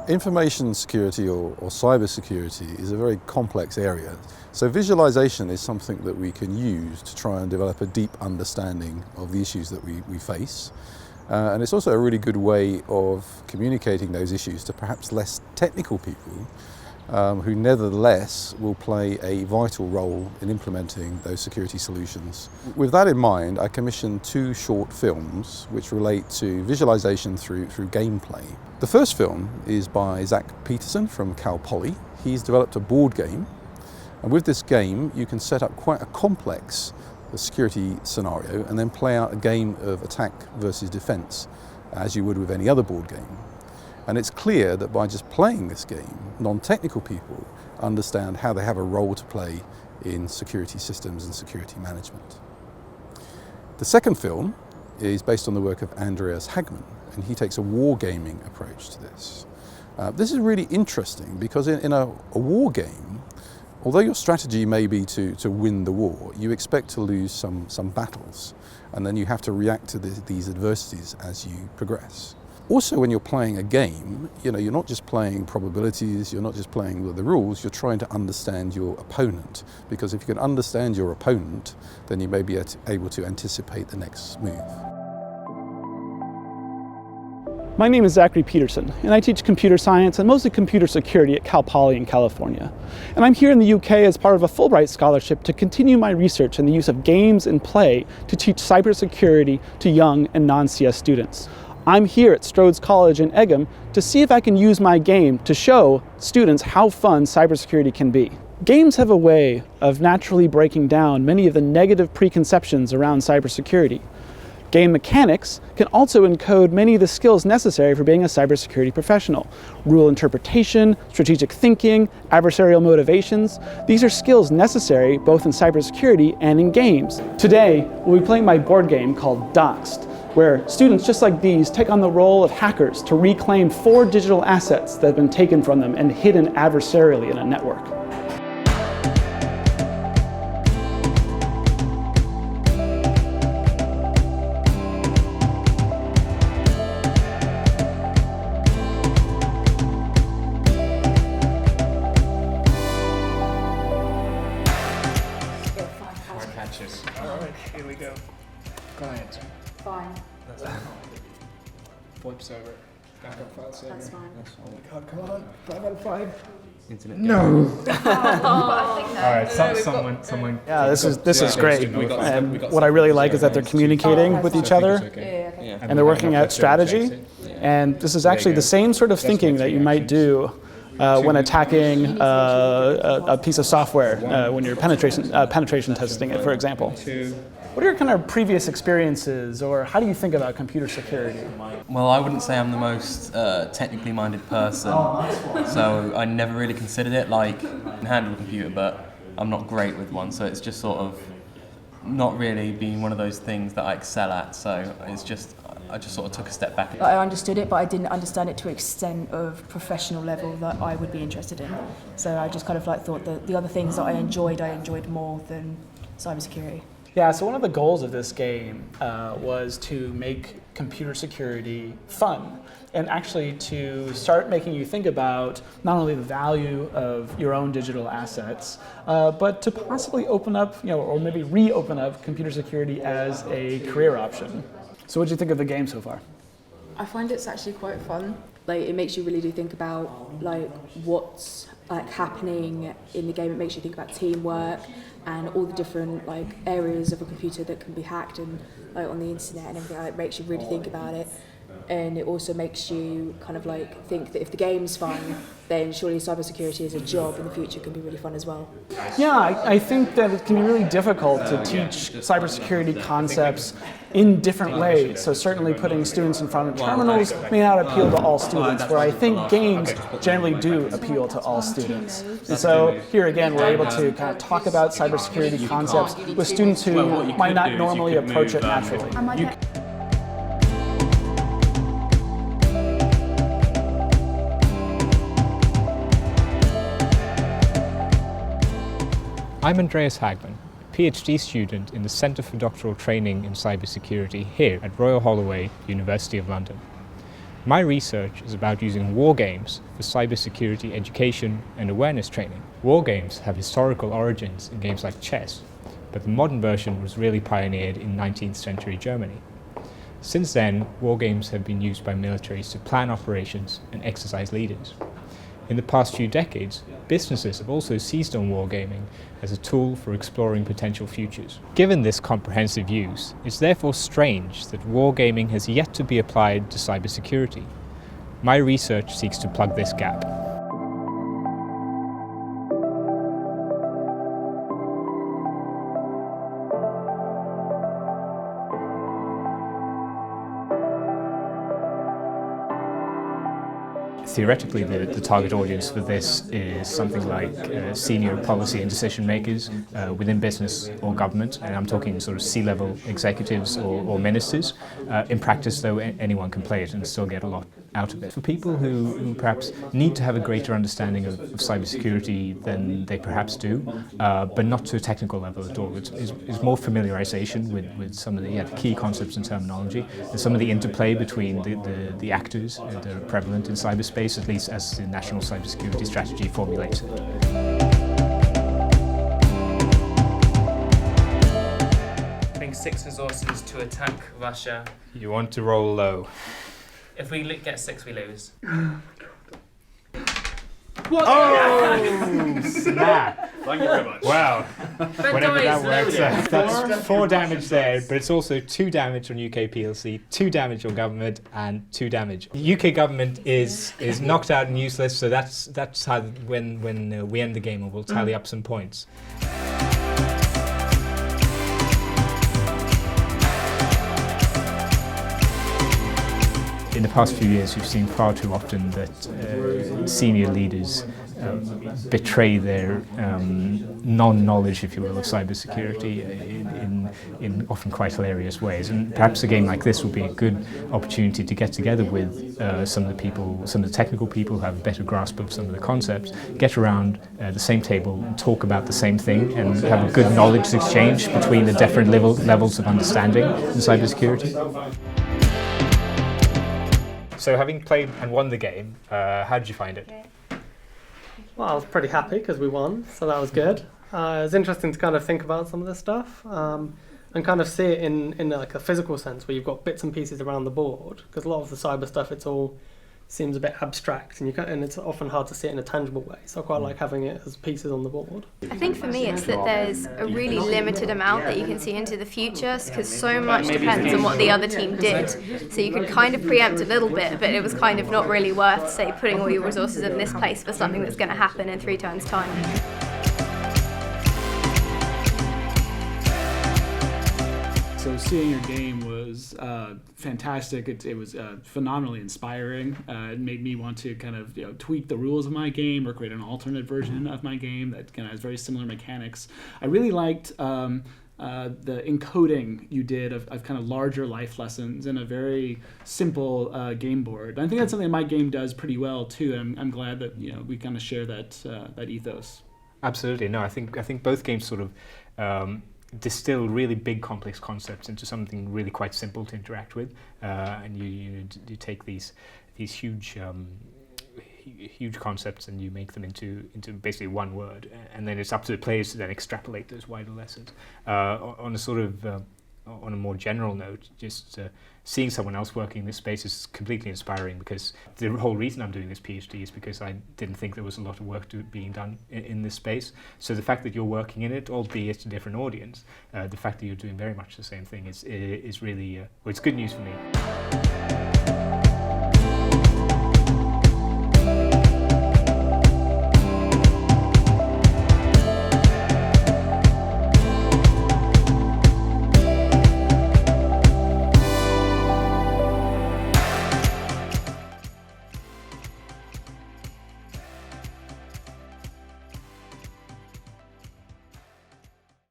Information security or cyber security is a very complex area. So visualization is something that we can use to try and develop a deep understanding of the issues that we face. And it's also a really good way of communicating those issues to perhaps less technical people who nevertheless will play a vital role in implementing those security solutions. With that in mind, I commissioned 2 short films which relate to visualization through gameplay. The first film is by Zach Peterson from Cal Poly. He's developed a board game, and with this game you can set up quite a complex security scenario and then play out a game of attack versus defense as you would with any other board game. And it's clear that by just playing this game, non-technical people understand how they have a role to play in security systems and security management. The second film is based on the work of Andreas Hagman, and he takes a wargaming approach to this. This is really interesting because in a war game, although your strategy may be to win the war, you expect to lose some battles, and then you have to react to these adversities as you progress. Also, when you're playing a game, you're not just playing probabilities, you're not just playing the rules, you're trying to understand your opponent. Because if you can understand your opponent, then you may be able to anticipate the next move. My name is Zachary Peterson, and I teach computer science and mostly computer security at Cal Poly in California. And I'm here in the UK as part of a Fulbright scholarship to continue my research in the use of games and play to teach cybersecurity to young and non-CS students. I'm here at Strode's College in Egham to see if I can use my game to show students how fun cybersecurity can be. Games have a way of naturally breaking down many of the negative preconceptions around cybersecurity. Game mechanics can also encode many of the skills necessary for being a cybersecurity professional. Rule interpretation, strategic thinking, adversarial motivations. These are skills necessary both in cybersecurity and in games. Today, we'll be playing my board game called Doxed, where students just like these take on the role of hackers to reclaim 4 digital assets that have been taken from them and hidden adversarially in a network. All right, here we go. Go ahead. Fine. Flips over. Backup file saver. That's fine. Oh my god, come on. 5 out of 5. Internet No! Alright, someone. Yeah, this is great. And what I really like is that they're communicating with each other and they're working out strategy. And this is actually the same sort of thinking that you might do when attacking a piece of software when you're penetration testing it, for example. What are your kind of previous experiences, or how do you think about computer security? Well, I wouldn't say I'm the most technically minded person, so I never really considered it. Like, I can handle a computer, but I'm not great with one, so it's just sort of not really being one of those things that I excel at. So I just sort of took a step back. I understood it, but I didn't understand it to an extent of professional level that I would be interested in. So I just kind of thought that the other things that I enjoyed more than cybersecurity. Yeah, so one of the goals of this game was to make computer security fun, and actually to start making you think about not only the value of your own digital assets, but to possibly open up, or maybe reopen up computer security as a career option. So what did you think of the game so far? I find it's actually quite fun. It makes you really do think about what's happening in the game. It makes you think about teamwork and all the different areas of a computer that can be hacked and on the internet and everything. It makes you really think about it, and it also makes you kind of think that if the game's fun, then surely cybersecurity as a job in the future can be really fun as well. Yeah, I think that it can be really difficult to teach cybersecurity concepts in different ways. So certainly putting students in front of terminals may not appeal to all students, where I think games generally do appeal to all students. And so here again, we're able to kind of talk about cybersecurity concepts with students who might not normally approach it naturally. I'm Andreas Hagman, a PhD student in the Centre for Doctoral Training in Cybersecurity here at Royal Holloway, University of London. My research is about using war games for cybersecurity education and awareness training. War games have historical origins in games like chess, but the modern version was really pioneered in 19th century Germany. Since then, war games have been used by militaries to plan operations and exercise leaders. In the past few decades, businesses have also seized on wargaming as a tool for exploring potential futures. Given this comprehensive use, it's therefore strange that wargaming has yet to be applied to cybersecurity. My research seeks to plug this gap. Theoretically, the target audience for this is something like senior policy and decision makers within business or government, and I'm talking sort of C-level executives or ministers. In practice, though, anyone can play it and still get a lot out of it. For people who perhaps need to have a greater understanding of cybersecurity than they perhaps do, but not to a technical level at all. It's more familiarization with some of the key concepts and terminology, and some of the interplay between the actors that are prevalent in cyberspace, at least as the National Cybersecurity Strategy formulates it. Having 6 resources to attack Russia. You want to roll low. If we get 6, we lose. Oh, snap! Thank you very much. Wow. Whatever that works out. That's 4 damage there, but it's also 2 damage on UK PLC, 2 damage on government, and 2 damage. UK government is knocked out and useless, so that's how when we end the game, we'll tally up some points. In the past few years, we've seen far too often that senior leaders betray their non-knowledge, if you will, of cybersecurity in often quite hilarious ways. And perhaps a game like this would be a good opportunity to get together with some of the technical people who have a better grasp of some of the concepts, get around the same table and talk about the same thing and have a good knowledge exchange between the different levels of understanding in cybersecurity. So having played and won the game, how did you find it? Well, I was pretty happy because we won, so that was good. It was interesting to kind of think about some of this stuff and kind of see it in like a physical sense where you've got bits and pieces around the board, because a lot of the cyber stuff, it's all seems a bit abstract and it's often hard to see it in a tangible way, so I quite like having it as pieces on the board. I think for me it's that there's a really limited amount that you can see into the future, because so much depends on what the other team did, so you can kind of preempt a little bit, but it was kind of not really worth, say, putting all your resources in this place for something that's going to happen in 3 times time. So seeing your game was fantastic. It was phenomenally inspiring. It made me want to kind of tweak the rules of my game or create an alternate version of my game that kind of has very similar mechanics. I really liked the encoding you did of kind of larger life lessons in a very simple game board. And I think that's something my game does pretty well too. And I'm glad that we kind of share that ethos. Absolutely. No, I think both games sort of distill really big complex concepts into something really quite simple to interact with, and you take these huge concepts and you make them into basically one word, and then it's up to the players to then extrapolate those wider lessons. On a sort of on a more general note, just seeing someone else working in this space is completely inspiring, because the whole reason I'm doing this PhD is because I didn't think there was a lot of work being done in this space. So the fact that you're working in it, albeit a different audience, the fact that you're doing very much the same thing is really, well, it's good news for me.